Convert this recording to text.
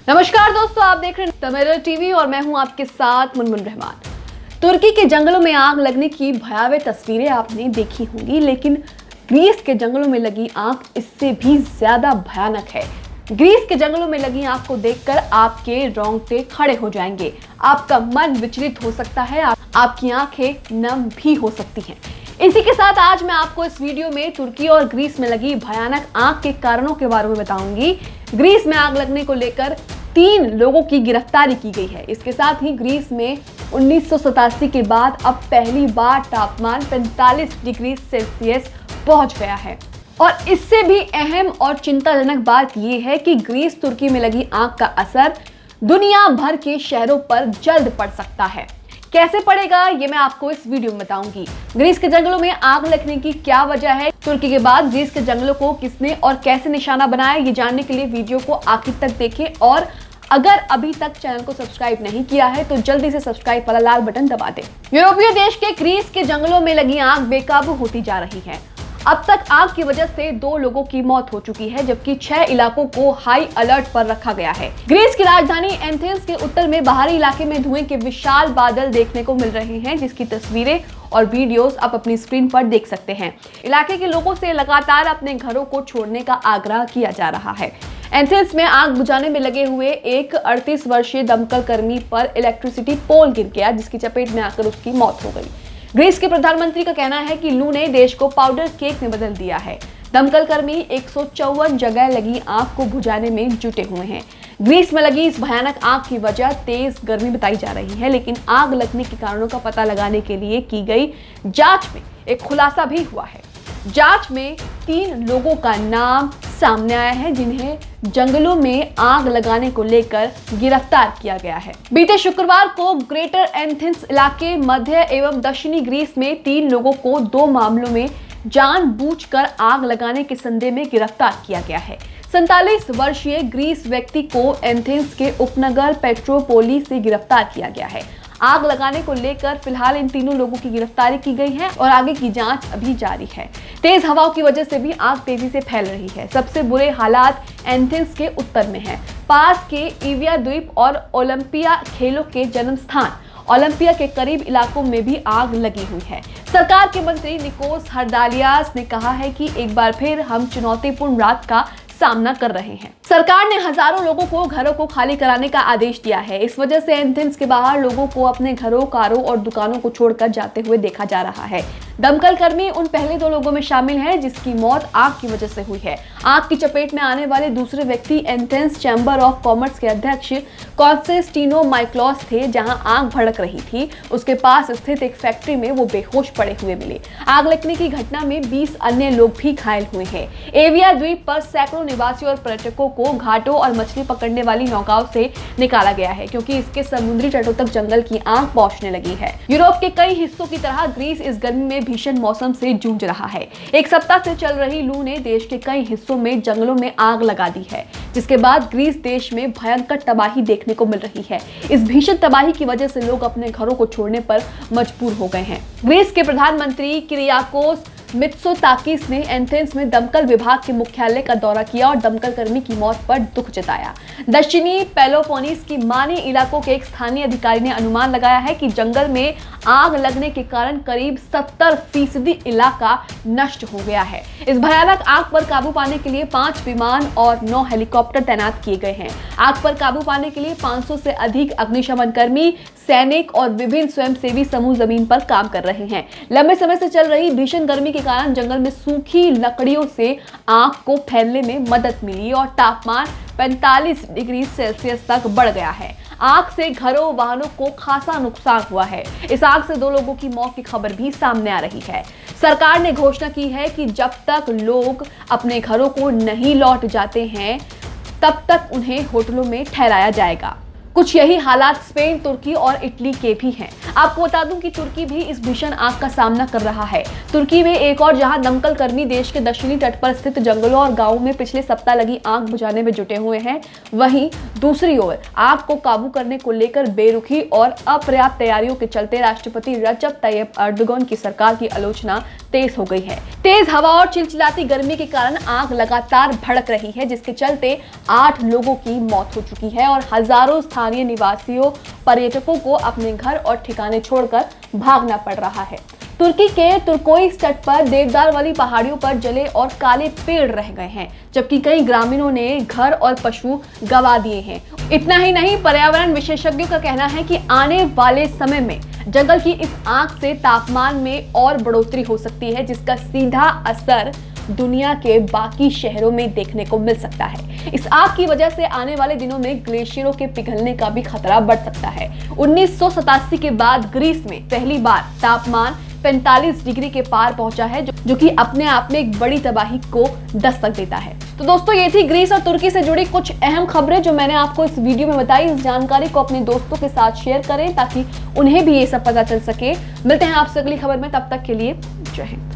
नमस्कार दोस्तों, आप देख रहे हैं तमिल टीवी और मैं हूं आपके साथ मुनमुन रहमान। तुर्की के जंगलों में आग लगने की भयावह तस्वीरें आपने देखी होंगी, लेकिन ग्रीस के जंगलों में लगी आग इससे भी ज्यादा भयानक है। ग्रीस के जंगलों में लगी आग को देखकर आपके रोंगटे खड़े हो जाएंगे, आपका मन विचलित हो सकता है, आपकी आंखें नम भी हो सकती हैं। इसी के साथ आज मैं आपको इस वीडियो में तुर्की और ग्रीस में लगी भयानक आग के कारणों के बारे में बताऊंगी। ग्रीस में आग लगने को लेकर 3 लोगों की गिरफ्तारी की गई है। इसके साथ ही ग्रीस में 1987 के बाद अब पहली बार तापमान 45 डिग्री सेल्सियस पहुंच गया है। और इससे भी अहम और चिंताजनक बात यह है कि ग्रीस तुर्की में लगी आग का असर दुनिया भर के शहरों पर जल्द पड़ सकता है। कैसे पड़ेगा ये मैं आपको इस वीडियो में बताऊंगी। ग्रीस के जंगलों में आग लगने की क्या वजह है, तुर्की के बाद ग्रीस के जंगलों को किसने और कैसे निशाना बनाया, ये जानने के लिए वीडियो को आखिर तक देखें। और अगर अभी तक चैनल को सब्सक्राइब नहीं किया है तो जल्दी से सब्सक्राइब वाला लाल बटन दबा दें। यूरोपीय देश के ग्रीस के जंगलों में लगी आग बेकाबू होती जा रही है। अब तक आग की वजह से 2 लोगों की मौत हो चुकी है, जबकि 6 इलाकों को हाई अलर्ट पर रखा गया है। ग्रीस की राजधानी एथेंस के उत्तर में बाहरी इलाके में धुएं के विशाल बादल देखने को मिल रहे हैं, जिसकी तस्वीरें और वीडियोस आप अपनी स्क्रीन पर देख सकते हैं। इलाके के लोगों से लगातार अपने घरों को छोड़ने का आग्रह किया जा रहा है। एथेंस में आग बुझाने में लगे हुए एक 38 वर्षीय दमकल कर्मी पर इलेक्ट्रिसिटी पोल गिर गया, जिसकी चपेट में आकर उसकी मौत हो गई। ग्रीस के प्रधानमंत्री का कहना है कि लू ने देश को पाउडर केक में बदल दिया है। दमकल कर्मी 154 जगह लगी आग को बुझाने में जुटे हुए हैं। ग्रीस में लगी इस भयानक आग की वजह तेज गर्मी बताई जा रही है, लेकिन आग लगने के कारणों का पता लगाने के लिए की गई जांच में एक खुलासा भी हुआ है। जांच में 3 लोगों का नाम सामने आया है, जिन्हें जंगलों में आग लगाने को लेकर गिरफ्तार किया गया है। बीते शुक्रवार को ग्रेटर एथेंस इलाके, मध्य एवं दक्षिणी ग्रीस में 3 लोगों को 2 मामलों में जानबूझकर आग लगाने के संदेह में गिरफ्तार किया गया है। 47 वर्षीय ग्रीस व्यक्ति को एथेंस के उपनगर पेट्रोपोली से गिरफ्तार किया गया है। आग लगाने को लेकर फिलहाल इन 3 लोगों की गिरफ्तारी की गई है और आगे की जांच अभी जारी है। तेज हवाओं की वजह से भी आग तेजी से फैल रही है। सबसे बुरे हालात एथेंस के उत्तर में है। पास के इविया द्वीप और ओलंपिया खेलों के जन्म स्थान ओलंपिया के करीब इलाकों में भी आग लगी हुई है। सरकार के मंत्री निकोस हरदालियास ने कहा है कि एक बार फिर हम चुनौतीपूर्ण रात का सामना कर रहे हैं। सरकार ने हजारों लोगों को घरों को खाली कराने का आदेश दिया है। इस वजह से एथेंस के बाहर लोगों को अपने घरों, कारों और दुकानों को छोड़कर जाते हुए देखा जा रहा है। दमकल कर्मी उन पहले 2 लोगों में शामिल है जिसकी मौत आग की वजह से हुई है। आग की चपेट में आने वाले दूसरे व्यक्ति एथेंस चैम्बर ऑफ कॉमर्स के अध्यक्ष कॉन्स्टेंटिनो माइक्लोस थे। जहां आग भड़क रही थी, उसके पास स्थित एक फैक्ट्री में वो बेहोश पड़े हुए मिले। आग लगने की घटना में 20 अन्य लोग भी घायल हुए हैं। एविया द्वीप पर सैकड़ों निवासियों और पर्यटकों को घाटों और मछली पकड़ने वाली नौकाओं से निकाला गया है, क्योंकि इसके समुद्री तटों तक जंगल की आग पहुंचने लगी है। यूरोप के कई हिस्सों की तरह ग्रीस इस गर्मी में भीषण मौसम से जूझ रहा है। एक सप्ताह से चल रही लू ने देश के कई हिस्सों में जंगलों में आग लगा दी है, जिसके बाद ग्रीस देश में भयंकर तबाही देखने को मिल रही है। इस भीषण तबाही की वजह से लोग अपने घरों को छोड़ने पर मजबूर हो गए हैं। ग्रीस के प्रधानमंत्री किरियाकोस मित्सोताकिस ने एथेंस में दमकल विभाग के मुख्यालय का दौरा किया और दमकल कर्मी की मौत पर दुख जताया। दक्षिणी पेलोपोनीस की मानी इलाकों के एक स्थानीय अधिकारी ने अनुमान लगाया है कि जंगल में आग लगने के कारण करीब 70% इलाका नष्ट हो गया है। इस भयानक आग पर काबू पाने के लिए 5 विमान और 9 हेलीकॉप्टर तैनात किए गए हैं। आग पर काबू पाने के लिए 500 से अधिक अग्निशमन कर्मी, सैनिक और विभिन्न स्वयंसेवी समूह जमीन पर काम कर रहे हैं। लंबे समय से चल रही भीषण गर्मी के कारण जंगल में सूखी लकड़ियों से आग को फैलने में मदद मिली और तापमान 45 डिग्री सेल्सियस तक बढ़ गया है। आग से घरों, वाहनों को खासा नुकसान हुआ है। इस आग से 2 लोगों की मौत की खबर भी सामने आ रही है। सरकार ने घोषणा की है कि जब तक लोग अपने घरों को नहीं लौट जाते हैं, तब तक उन्हें होटलों में ठहराया जाएगा। कुछ यही हालात स्पेन, तुर्की और इटली के भी हैं। आपको बता दूं कि तुर्की भी इस भीषण आग का सामना कर रहा है। तुर्की में एक और जहां दमकल कर्मी देश के दक्षिणी तट पर स्थित जंगलों और गांवों में पिछले सप्ताह लगी आग बुझाने में जुटे हुए हैं, वहीं दूसरी ओर आग को काबू करने को लेकर बेरुखी और अपर्याप्त तैयारियों के चलते राष्ट्रपति रजब तैयब अर्दोगन की सरकार की आलोचना तेज हो गई है। तेज हवा और चिलचिलाती गर्मी के कारण आग लगातार भड़क रही है, जिसके चलते 8 लोगों की मौत हो चुकी है और हजारों स्थानीय निवासियों पर्यटकों को अपने घर और ठिकाने छोड़कर भागना पड़ रहा है। तुर्की के तुर्कोइस तट पर देवदार वाली पहाड़ियों पर जले और काले पेड़ रह गए हैं, जबकि कई ग्रामीणों ने घर और पशु गंवा दिए हैं। इतना ही नहीं, पर्यावरण विशेषज्ञों का कहना है कि आने वाले समय में जंगल की इस आग से तापमान में और बढ़ोतरी हो सकती है, जिसका सीधा असर दुनिया के बाकी शहरों में देखने को मिल सकता है। इस आग की वजह से आने वाले दिनों में ग्लेशियरों के पिघलने का भी खतरा बढ़ सकता है। 1987 के बाद ग्रीस में पहली बार तापमान 45 डिग्री के पार पहुंचा है, जो कि अपने आप में एक बड़ी तबाही को दस्तक देता है। तो दोस्तों, ये थी ग्रीस और तुर्की से जुड़ी कुछ अहम खबरें जो मैंने आपको इस वीडियो में बताई। इस जानकारी को अपने दोस्तों के साथ शेयर करें ताकि उन्हें भी ये सब पता चल सके। मिलते हैं आपसे अगली खबर में, तब तक के लिए जय हिंद।